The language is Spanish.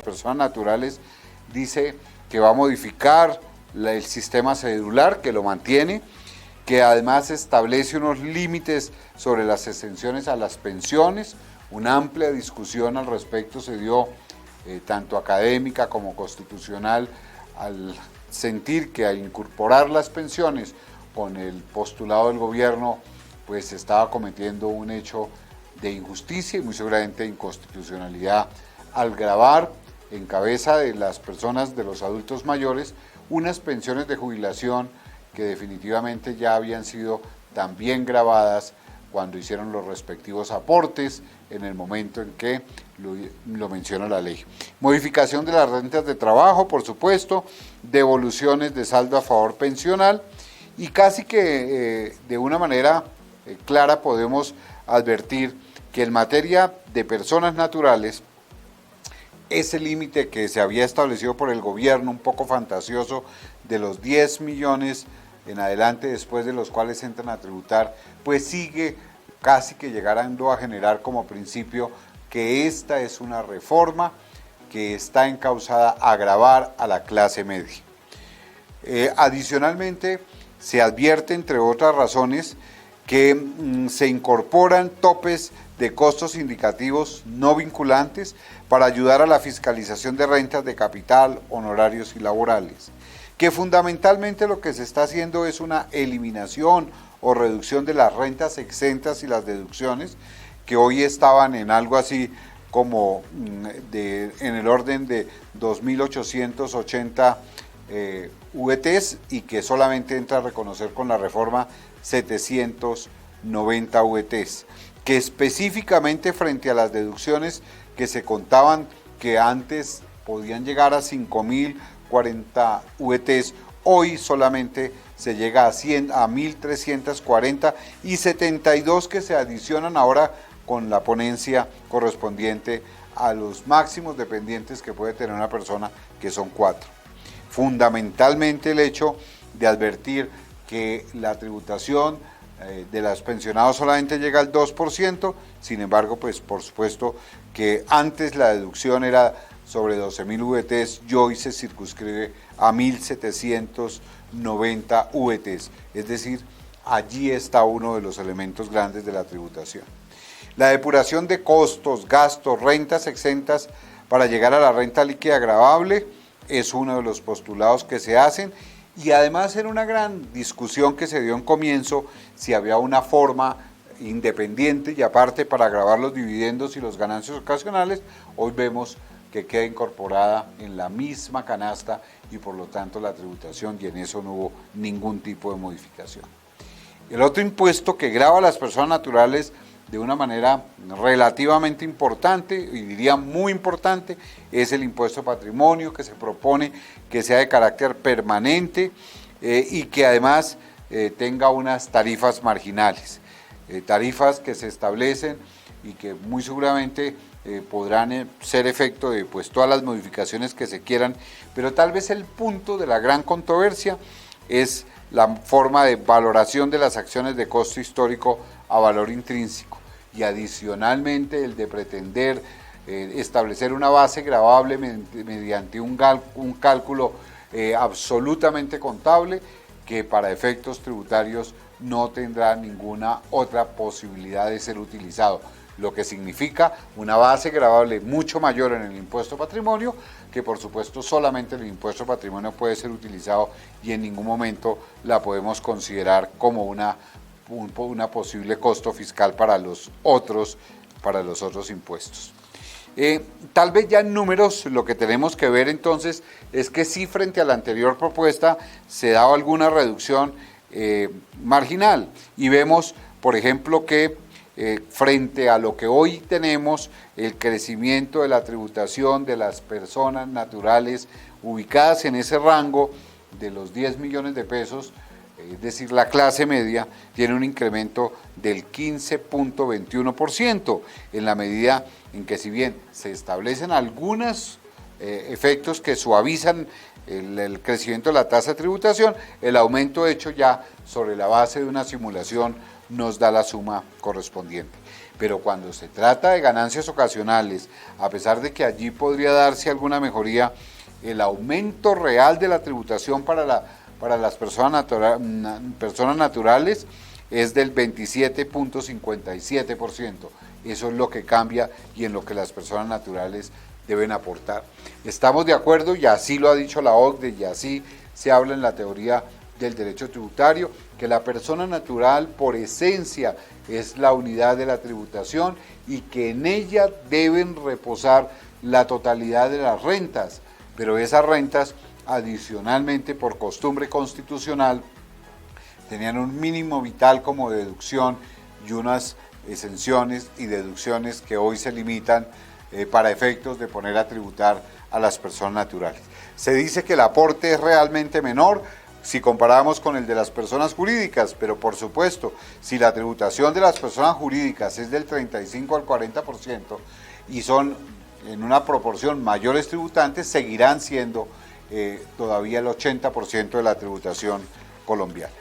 personas naturales dice que va a modificar el sistema cedular, que lo mantiene, que además establece unos límites sobre las exenciones a las pensiones. Una amplia discusión al respecto se dio, tanto académica como constitucional, al sentir que al incorporar las pensiones con el postulado del gobierno, pues se estaba cometiendo un hecho de injusticia y muy seguramente de inconstitucionalidad al gravar en cabeza de las personas, de los adultos mayores, unas pensiones de jubilación que definitivamente ya habían sido también gravadas cuando hicieron los respectivos aportes en el momento en que lo menciona la ley. Modificación de las rentas de trabajo, por supuesto, devoluciones de saldo a favor pensional, y casi que de una manera clara podemos advertir que en materia de personas naturales, ese límite que se había establecido por el gobierno, un poco fantasioso, de los 10 millones en adelante, después de los cuales entran a tributar, pues sigue casi que llegando a generar como principio que esta es una reforma que está encauzada a agravar a la clase media. Adicionalmente, se advierte, entre otras razones, que se incorporan topes de costos indicativos no vinculantes para ayudar a la fiscalización de rentas de capital, honorarios y laborales, que fundamentalmente lo que se está haciendo es una eliminación o reducción de las rentas exentas y las deducciones, que hoy estaban en algo así como en el orden de 2.880 VTs, y que solamente entra a reconocer con la reforma 790 VTs, que específicamente frente a las deducciones que se contaban que antes podían llegar a 5.040 VTs, hoy solamente se llega a 1.340 y 72 que se adicionan ahora con la ponencia correspondiente a los máximos dependientes que puede tener una persona, que son 4. Fundamentalmente el hecho de advertir que la tributación de los pensionados solamente llega al 2%, sin embargo, pues por supuesto que antes la deducción era sobre 12.000 VTs y hoy se circunscribe a 1.790 VTs, es decir, allí está uno de los elementos grandes de la tributación. La depuración de costos, gastos, rentas exentas para llegar a la renta líquida gravable es uno de los postulados que se hacen, y además era una gran discusión que se dio en comienzo si había una forma independiente y aparte para gravar los dividendos y las ganancias ocasionales. Hoy vemos que queda incorporada en la misma canasta y por lo tanto la tributación, y en eso no hubo ningún tipo de modificación. El otro impuesto que grava a las personas naturales de una manera relativamente importante, y diría muy importante, es el impuesto de patrimonio, que se propone que sea de carácter permanente y que además tenga unas tarifas marginales, tarifas que se establecen y que muy seguramente podrán ser efecto de pues todas las modificaciones que se quieran, pero tal vez el punto de la gran controversia es la forma de valoración de las acciones de costo histórico a valor intrínseco, y adicionalmente el de pretender establecer una base gravable mediante un cálculo absolutamente contable, que para efectos tributarios no tendrá ninguna otra posibilidad de ser utilizado, lo que significa una base gravable mucho mayor en el impuesto de patrimonio, que por supuesto solamente el impuesto de patrimonio puede ser utilizado y en ningún momento la podemos considerar como una posible costo fiscal para los otros impuestos. Tal vez ya en números lo que tenemos que ver entonces es que sí, frente a la anterior propuesta se daba alguna reducción marginal, y vemos por ejemplo que frente a lo que hoy tenemos, el crecimiento de la tributación de las personas naturales ubicadas en ese rango de los 10 millones de pesos, es decir, la clase media, tiene un incremento del 15.21%, en la medida en que, si bien se establecen algunos efectos que suavizan el crecimiento de la tasa de tributación, el aumento hecho ya sobre la base de una simulación nos da la suma correspondiente. Pero cuando se trata de ganancias ocasionales, a pesar de que allí podría darse alguna mejoría, el aumento real de la tributación para las personas naturales es del 27.57%. Eso es lo que cambia y en lo que las personas naturales deben aportar. Estamos de acuerdo, y así lo ha dicho la OCDE, y así se habla en la teoría del derecho tributario, que la persona natural por esencia es la unidad de la tributación y que en ella deben reposar la totalidad de las rentas, pero esas rentas adicionalmente por costumbre constitucional tenían un mínimo vital como deducción y unas exenciones y deducciones que hoy se limitan para efectos de poner a tributar a las personas naturales. Se dice que el aporte es realmente menor si comparamos con el de las personas jurídicas, pero por supuesto, si la tributación de las personas jurídicas es del 35 al 40% y son en una proporción mayores tributantes, seguirán siendo todavía el 80% de la tributación colombiana.